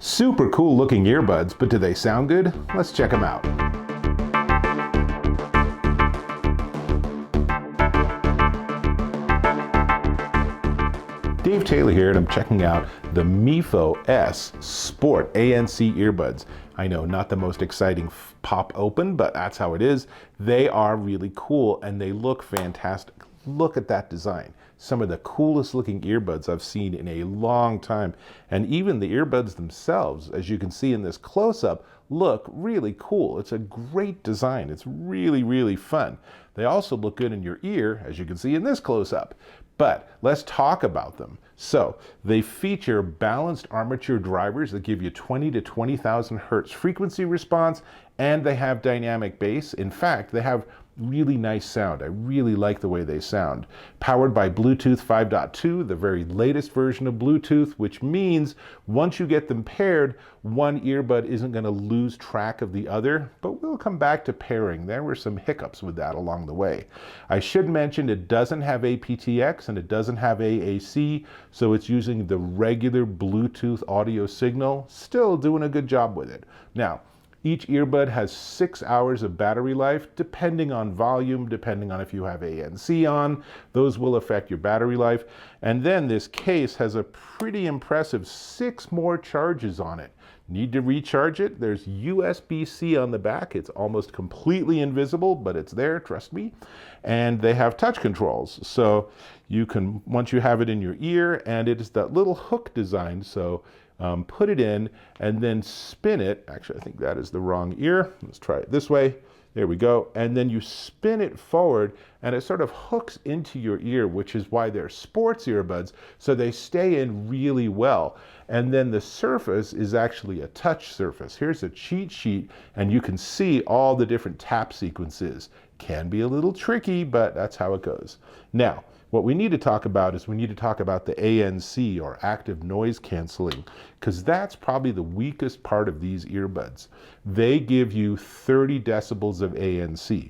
Super cool looking earbuds, but do they sound good? Let's check them out. Dave Taylor here, and I'm checking out the Mifo S Sport ANC Earbuds. I know, not the most exciting pop open, but that's how it is. They are really cool and they look fantastic. Look at that design. Some of the coolest looking earbuds I've seen in a long time. And even the earbuds themselves, as you can see in this close-up, look really cool. It's a great design. It's really, really fun. They also look good in your ear, as you can see in this close-up. But let's talk about them. So they feature balanced armature drivers that give you 20 to 20,000 hertz frequency response, and they have dynamic bass. In fact, they have really nice sound. I really like the way they sound. Powered by Bluetooth 5.2, the very latest version of Bluetooth, which means once you get them paired, one earbud isn't going to lose track of the other, but we'll come back to pairing. There were some hiccups with that along the way. I should mention it doesn't have aptX and it doesn't have AAC, so it's using the regular Bluetooth audio signal, still doing a good job with it. Now, each earbud has 6 hours of battery life, depending on volume, depending on if you have ANC on. Those will affect your battery life. And then this case has a pretty impressive 6 more charges on it. Need to recharge it? There's USB-C on the back. It's almost completely invisible, but it's there, trust me. And they have touch controls. So you can, once you have it in your ear, and it is that little hook design, so put it in and then spin it. Actually, I think that is the wrong ear. Let's try it this way. There we go. And then you spin it forward and it sort of hooks into your ear, which is why they're sports earbuds. So they stay in really well. And then the surface is actually a touch surface. Here's a cheat sheet and you can see all the different tap sequences. Can be a little tricky, but that's how it goes. Now, what we need to talk about is we need to talk about the ANC, or active noise canceling, because that's probably the weakest part of these earbuds. They give you 30 decibels of ANC.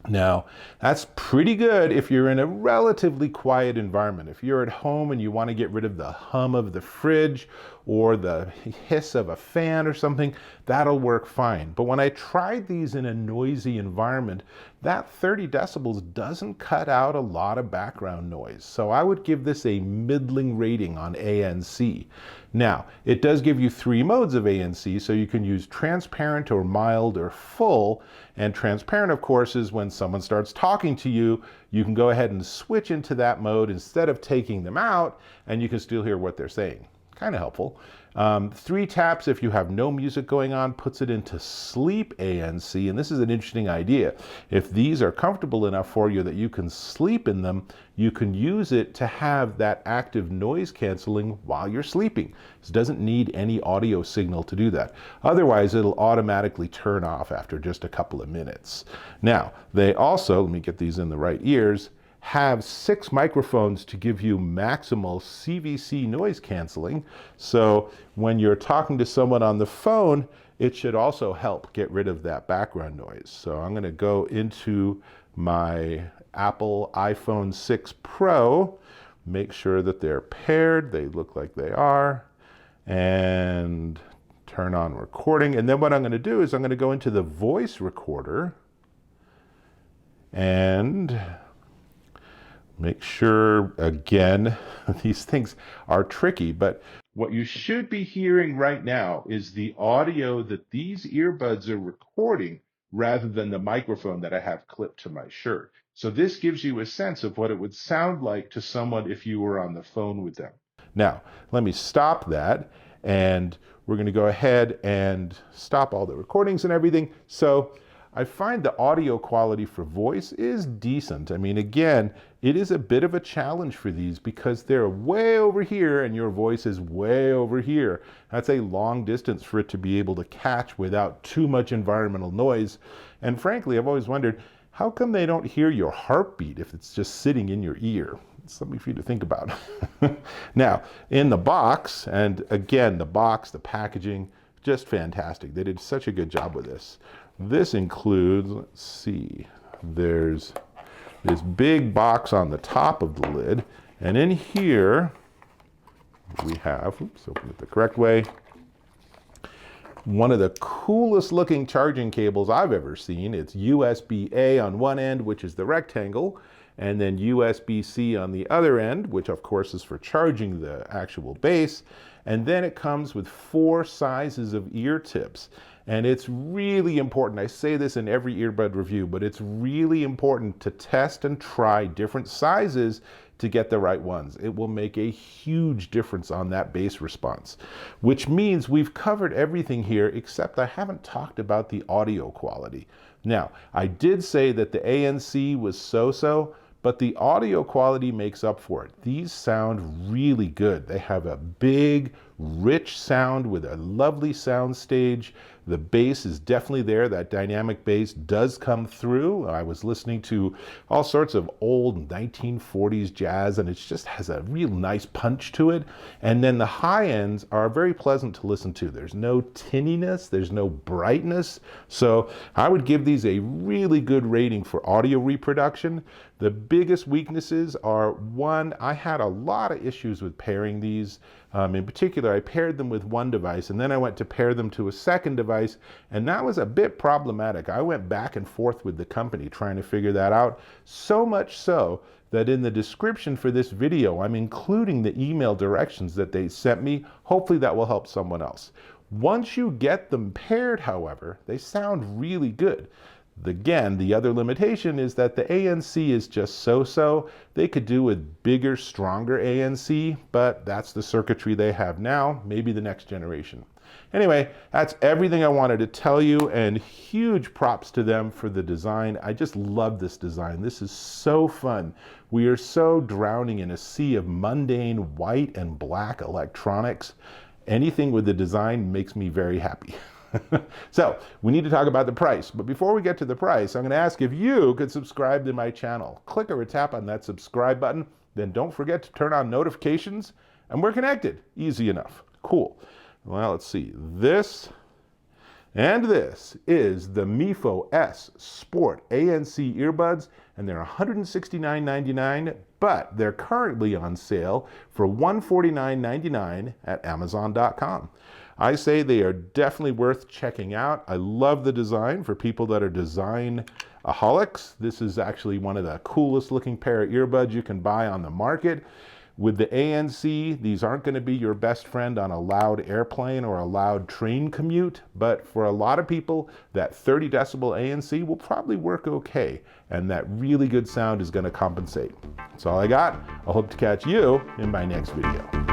Now, that's pretty good if you're in a relatively quiet environment. If you're at home and you want to get rid of the hum of the fridge or the hiss of a fan or something, that'll work fine. But when I tried these in a noisy environment, that 30 decibels doesn't cut out a lot of background noise. So I would give this a middling rating on ANC. Now, it does give you 3 modes of ANC, so you can use transparent or mild or full. And transparent, of course, is when someone starts talking to you, you can go ahead and switch into that mode instead of taking them out, and you can still hear what they're saying. Kind of helpful. 3 taps if you have no music going on, puts it into sleep ANC, and this is an interesting idea. If these are comfortable enough for you that you can sleep in them, you can use it to have that active noise canceling while you're sleeping. This doesn't need any audio signal to do that. Otherwise, it'll automatically turn off after just a couple of minutes. Now, they also, let me get these in the right ears, have 6 microphones to give you maximal CVC noise canceling. So when you're talking to someone on the phone, it should also help get rid of that background noise. So I'm going to go into my Apple iPhone 6 Pro, make sure that they're paired. They look like they are, and turn on recording. And then what I'm going to do is I'm going to go into the voice recorder and make sure, again, these things are tricky, but what you should be hearing right now is the audio that these earbuds are recording rather than the microphone that I have clipped to my shirt. So this gives you a sense of what it would sound like to someone if you were on the phone with them. Now, let me stop that, and we're going to go ahead and stop all the recordings and everything. So I find the audio quality for voice is decent. I mean, again, it is a bit of a challenge for these because they're way over here and your voice is way over here. That's a long distance for it to be able to catch without too much environmental noise. And frankly, I've always wondered, how come they don't hear your heartbeat if it's just sitting in your ear? It's something for you to think about. Now, in the box, and again, the box, the packaging, just fantastic. They did such a good job with this. This includes, let's see, there's this big box on the top of the lid, and in here we have, oops, open it the correct way, one of the coolest looking charging cables I've ever seen. It's USB-A on one end, which is the rectangle, and then USB-C on the other end, which of course is for charging the actual base. And then it comes with 4 sizes of ear tips. And it's really important, I say this in every earbud review, but it's really important to test and try different sizes to get the right ones. It will make a huge difference on that bass response, which means we've covered everything here except I haven't talked about the audio quality. Now, I did say that the ANC was so-so, but the audio quality makes up for it. These sound really good. They have a big, rich sound with a lovely sound stage. The bass is definitely there. That dynamic bass does come through. I was listening to all sorts of old 1940s jazz, and it just has a real nice punch to it. And then the high ends are very pleasant to listen to. There's no tinniness, there's no brightness. So I would give these a really good rating for audio reproduction. The biggest weaknesses are, one, I had a lot of issues with pairing these. In particular, I paired them with one device, and then I went to pair them to a second device, and that was a bit problematic. I went back and forth with the company trying to figure that out, so much so that in the description for this video, I'm including the email directions that they sent me. Hopefully that will help someone else. Once you get them paired, however, they sound really good. Again, the other limitation is that the ANC is just so-so. They could do with bigger, stronger ANC, but that's the circuitry they have now, maybe the next generation. Anyway, that's everything I wanted to tell you, and huge props to them for the design. I just love this design. This is so fun. We are so drowning in a sea of mundane white and black electronics. Anything with the design makes me very happy. So we need to talk about the price, but before we get to the price, I'm going to ask if you could subscribe to my channel. Click or tap on that subscribe button, then don't forget to turn on notifications, and we're connected. Easy enough. Cool. Well, let's see. This and this is the Mifo S Sport ANC earbuds, and they're $169.99, but they're currently on sale for $149.99 at Amazon.com. I say they are definitely worth checking out. I love the design for people that are design-aholics. This is actually one of the coolest looking pair of earbuds you can buy on the market. With the ANC, these aren't going to be your best friend on a loud airplane or a loud train commute, but for a lot of people, that 30 decibel ANC will probably work okay, and that really good sound is going to compensate. That's all I got. I hope to catch you in my next video.